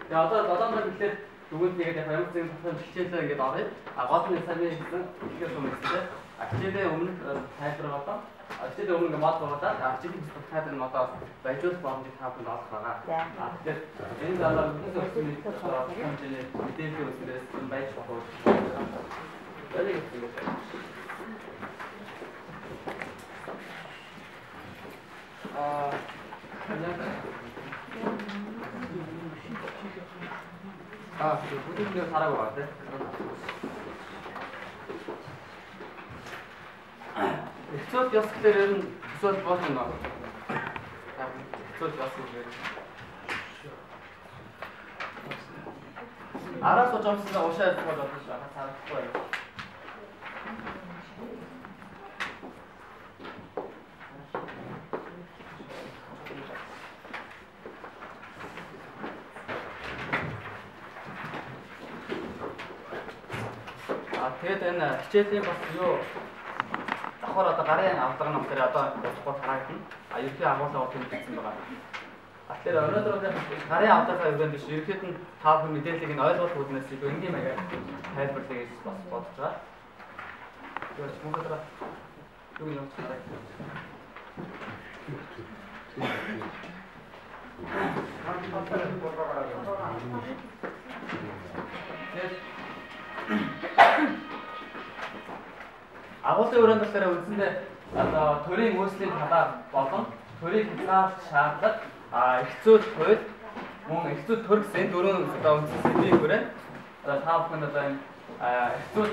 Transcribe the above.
Тэгээ одоо нар гэхэлээ дүгнэлт тэгээд яг ямар зэн тохиолдол хичээлээ ингээд оръё. Гол нь сайн хийсэн ихээс өмнө гэдэг. Хичээлийн өмнө тайлбар болоо. Хичээлийн өмнө мод болоод хичээлийн тайлбар модоо баяжуулах боломжийг та бүхэнд олох байгаа. Тэгэхээр энэ залуу бүхэн өссөн хэмжээний мэдээлэл өснөөс байж болох. Баярлалаа. будильник хараагүй байна тийм. Эцүүд яс гэхээр ер нь эцүүд болно нөө. Эцүүд яс гэхээр араас уужсаа уушаа явах бол бодож байгаа цаахгүй байна. Тэгээд энэ хичээлийн бас юу давхар одоо гарын авдаг нь болохоор одоо бодоход харагдана. Ерөнхий агуулга бол тэмдэглэсэн байгаа. Тэгэхээр өнөөдөр гарын авдагаа юу гэж ерөнхийд нь та бүхэн мэдээллийг нь ойлгох үүднээс илүү энгийн маягаар тайлбарлая гэж бас бодож байгаа. Тэгээд мөнхөдрөө юу юм хараа. Агуулгын өрөөнд болохоор үндсэндээ одоо төрийн үйлслийн талаар болон төрийн хязгаар шаардлага эхцүүд хууль мөн эхцүүд төр гэсэн дөрвөн одоо үндсэн сэдвийн хүрээнд та бүхэнд одоо энэ эхцүүд